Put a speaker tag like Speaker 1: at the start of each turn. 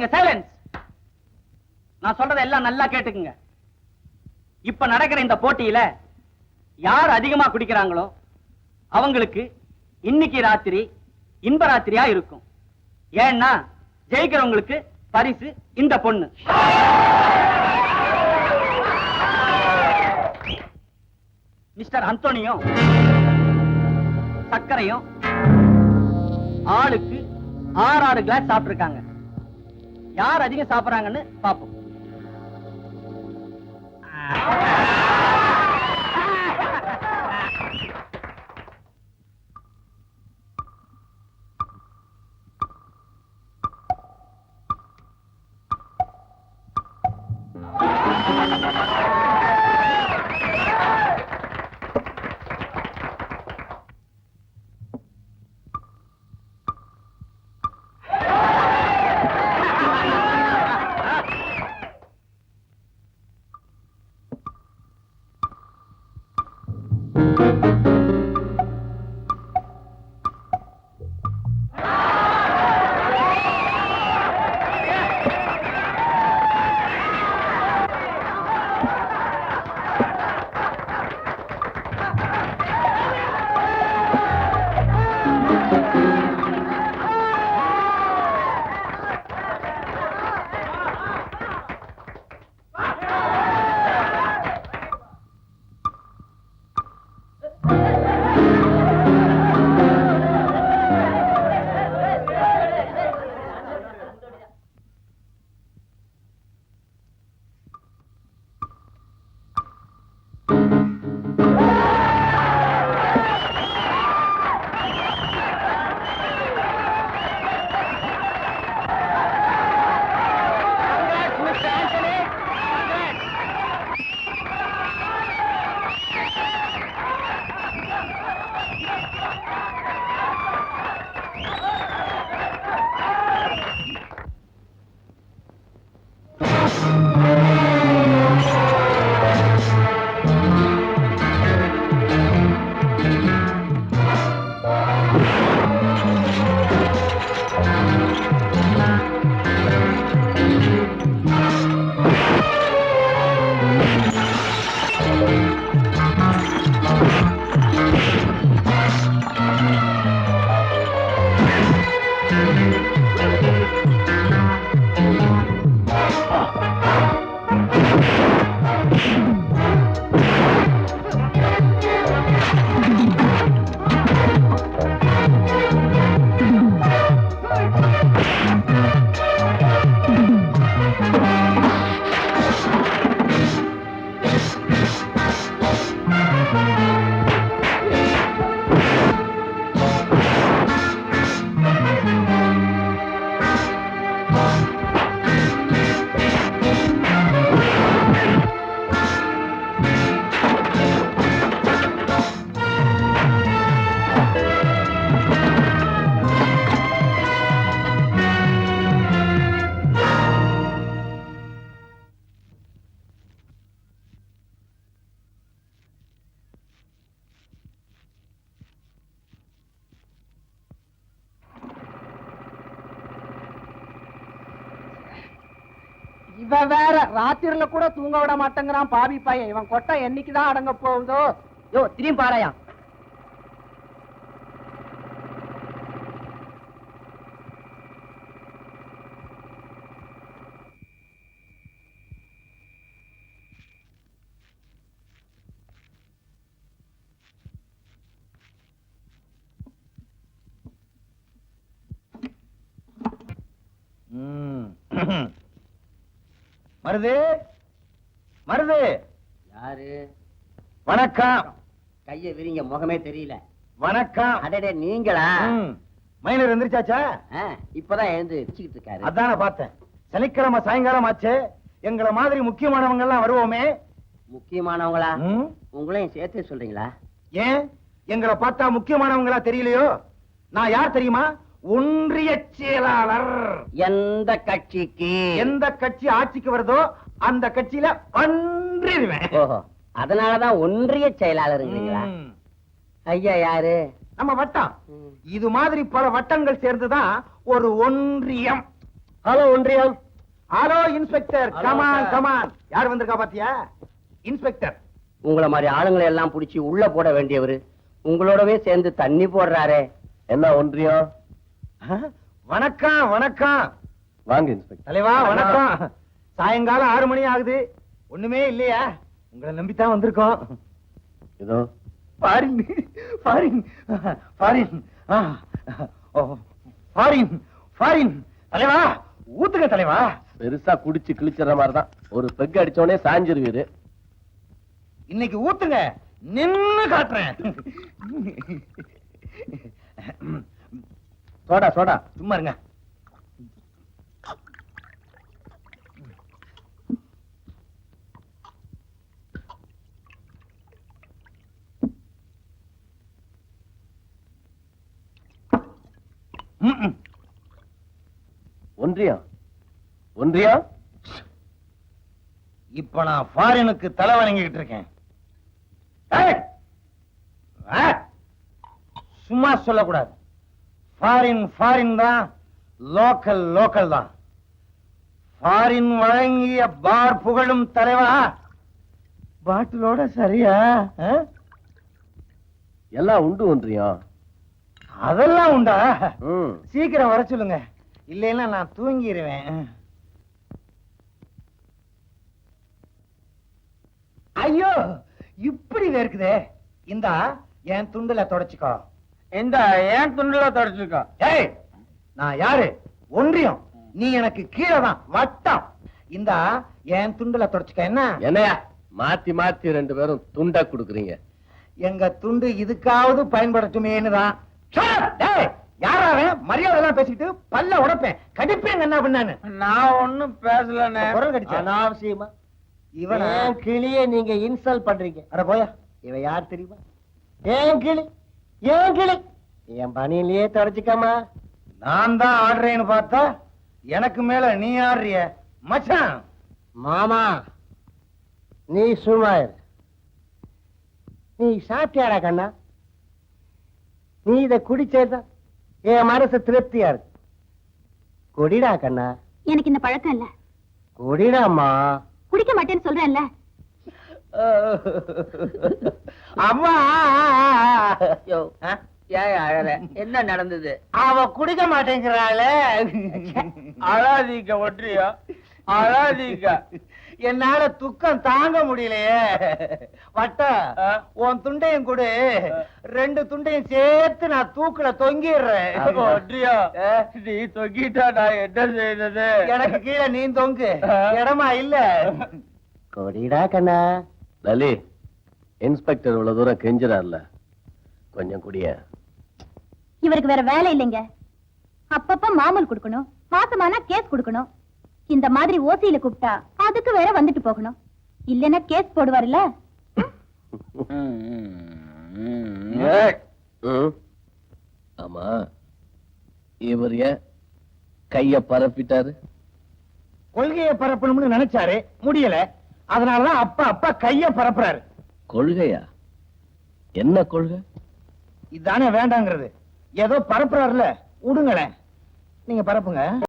Speaker 1: பேசாதீங்க, சைலன்ஸ். நான் சொல்றதை எல்லாம் நல்லா கேட்டுக்குங்க. இப்ப நடக்கிற இந்த போட்டியில யார் அதிகமா குடிக்கிறாங்களோ அவங்களுக்கு இன்னைக்கு ராத்திரி இன்ப ராத்திரியா இருக்கும். ஏன்னா ஜெயிக்கிறவங்களுக்கு பரிசு இந்த பொண்ணு. மிஸ்டர் அந்தோனியும் சர்க்கரையும் ஆளுக்கு 6 கிளாஸ் சாப்பிட்டு இருக்காங்க. யார் அதிகம் சாப்பிடுறாங்கன்னு பாப்போம்.
Speaker 2: இவன் வேற ராத்திரில கூட தூங்க விட மாட்டேங்கிறான் பாவி பையன். இவன் கொட்டை என்னைக்குதான் அடங்க போகுதோ?
Speaker 1: யோ திரும்பி பாராயா.
Speaker 3: மருது மருது.
Speaker 1: யாரு?
Speaker 3: வணக்கம்.
Speaker 1: கைய விரிங்க, முகமே தெரியல.
Speaker 3: வணக்கம்.
Speaker 1: அடடே நீங்களா?
Speaker 3: மைனர் எந்திரிச்சாச்சா?
Speaker 1: இப்பதான் எழுந்து வச்சுக்கிட்டு இருக்காரு.
Speaker 3: அதான பார்த்தேன். சனிக்கிழமை சாயங்காலம் ஆச்சு. எங்களை மாதிரி முக்கியமானவங்க எல்லாம் வருவோமே.
Speaker 1: முக்கியமானவங்களா? உங்களையும் சேர்த்து சொல்றீங்களா?
Speaker 3: ஏன் எங்களை பார்த்தா முக்கியமானவங்களா தெரியலையோ? நான் யார் தெரியுமா? ஒன்றிய செயலாளர்.
Speaker 1: எந்த கட்சிக்கு?
Speaker 3: எந்த கட்சி ஆட்சிக்கு வருதோ அந்த கட்சியில ஒன்றிடுவேன்.
Speaker 1: ஓஹோ, அதனாலதான் ஒன்றிய செயலாளருங்களா? ஐயா யாரு?
Speaker 3: நம்ம வட்டம். இது மாதிரி பல வட்டங்கள் சேர்ந்துதான் ஒரு ஒன்றியம்.
Speaker 4: ஹலோ ஒன்றியம்.
Speaker 3: Hello inspector,
Speaker 4: Hello,
Speaker 3: come on
Speaker 4: sir.
Speaker 3: Come on. யார் வந்திருக்கா பாத்தியா? இன்ஸ்பெக்டர்.
Speaker 4: உங்கள மாதிரி ஆளுங்களை எல்லாம் புடிச்சு உள்ள போட வேண்டியவரு உங்களோடவே சேர்ந்து தண்ணி போடுறாரே. என்ன ஒன்றியம்?
Speaker 3: வணக்கம் வணக்கம்.
Speaker 4: வாங்க இன்ஸ்பெக்டர்.
Speaker 3: தலைவா வணக்கம். சாயங்காலம் 6 மணி ஆகுது, ஒண்ணுமே இல்லையா? உங்களை நம்பித்தான் வந்திருக்கோம்.
Speaker 4: இதோ
Speaker 3: foreign foreign foreign foreign foreign. தலைவா ஊத்துங்க தலைவா.
Speaker 4: பெருசா குடிச்சு கிழிச்சிடுற மாதிரி தான். ஒரு பெக் அடிச்சோடனே சாஞ்சிருவீரு.
Speaker 3: இன்னைக்கு ஊத்துங்க, நின்னு காட்டுறேன்.
Speaker 4: Soda soda.
Speaker 3: சும்மா இருங்க.
Speaker 4: ஒன்றியம் ஒன்றியம்.
Speaker 3: இப்ப நான் ஃபாரினுக்கு தலை வணங்கிட்டு இருக்கேன். ஏய்! ஆ! சும்மா சொல்லக்கூடாது. ஃபாரின் ஃபாரின் தான், லோக்கல் லோக்கல் தான். ஃபாரின் வழங்கிய பார் புகழும் தலைவா, பாட்டிலோட சரியா? ஆ?
Speaker 4: எல்லாம் உண்டு ஒன்றியம்.
Speaker 3: அதெல்லாம் உண்டா?
Speaker 4: ம்.
Speaker 3: சீக்கிரம் வர சொல்லுங்க, இல்லைன்னா நான் தூங்கிடுவேன். ஐயோ, இப்படி வேர்க்குதே. இந்தா என் துண்டுல தொடச்சுக்கோ.
Speaker 1: இந்த ஏன் துண்டுல தொடச்சிருக்கோம்?
Speaker 3: ஏய், நான் யாரு? ஒன்றியம். நீ எனக்கு கீழே தான், வட்டம். இந்தா என் துண்டுல தொடச்சுக்க. என்ன
Speaker 4: என்னையா மாத்தி மாத்தி ரெண்டு பேரும் துண்டா குடுக்குறீங்க?
Speaker 3: எங்க துண்டு இதுக்காவது பயன்படுத்துமேன்னு தான். யாரா மரியாதை எல்லாம் பேசிட்டு பல்ல உடைப்பேன், கடிப்பேன். என்ன பண்ணானு
Speaker 1: நான் ஒண்ணும் பேசலண்ணே.
Speaker 3: குரல் கடிச்சா
Speaker 4: அனாவசியமா
Speaker 3: இவன்
Speaker 4: ஏன் கிளியே நீங்க இன்சல்ட் பண்றீங்க?
Speaker 3: அட போயா.
Speaker 4: இவன் யார் தெரியுமா? ஏன் கிளி, ஏன் கிளி. என் பணியிலேயே தொடச்சிக்காமா.
Speaker 3: நான் தான் ஆடுறேன்னு பார்த்தா எனக்கு மேல நீ ஆடுறிய மச்சான்.
Speaker 4: மாமா நீ சும்மா இரு. நீ சாப்பிட்டியாடா கண்ணா? நீ இத குடிச்சேதான் என் மனசு திருப்தியா இருக்கு. குடிடா கண்ணா.
Speaker 5: எனக்கு இந்த பழக்கம் இல்ல.
Speaker 4: குடிடாமா.
Speaker 5: குடிக்க மாட்டேன்னு சொல்றேன்ல.
Speaker 3: அம்மா
Speaker 1: ஏன் அழற? என்ன நடந்தது?
Speaker 3: அவ குடிக்க மாட்டேங்கிறாளே.
Speaker 1: அழாதீங்க ஒன்றியம், அழாதீங்க.
Speaker 3: என்னால துக்கம் தாங்க முடியலையே. வட்ட உன் துண்டையும் கொடு, 2 துண்டையும் சேர்த்து நான் தூக்குல தொங்கிடுறேன்.
Speaker 1: ஒன்றியம், நீ தொங்கிட்டா நான் என்ன செய்யறது?
Speaker 3: எனக்கு கீழே நீ தொங்கு, இடமா இல்ல.
Speaker 4: குடிடா கண்ணா. லலி, இன்ஸ்பெக்டர் இவ்வளவு தூரம் கெஞ்சுறாருல, கொஞ்சம் குடிய.
Speaker 5: இவருக்கு வேற வேலை இல்லைங்க. அப்பப்ப மாமூல் கொடுக்கணும், மாசமானா கேஸ் கொடுக்கணும். இந்த மாதிரி ஓசியில கூப்பிட்டா அதுக்கு வேற வந்துட்டு போகணும். இல்லன்னா கேஸ் போடுவாருல்ல.
Speaker 4: ஆமா, இவர் ஏன் கைய பரப்பிட்டாரு?
Speaker 3: கொள்கையை பரப்பணும்னு நினைச்சாரு, முடியல. அதனாலதான் அப்பா அப்பா கைய பரப்புறாரு.
Speaker 4: கொள்கையா? என்ன கொள்கை?
Speaker 3: இதானே வேண்டாங்கிறது. ஏதோ பரப்புறாருல, விடுங்களேன். நீங்க பரப்புங்க.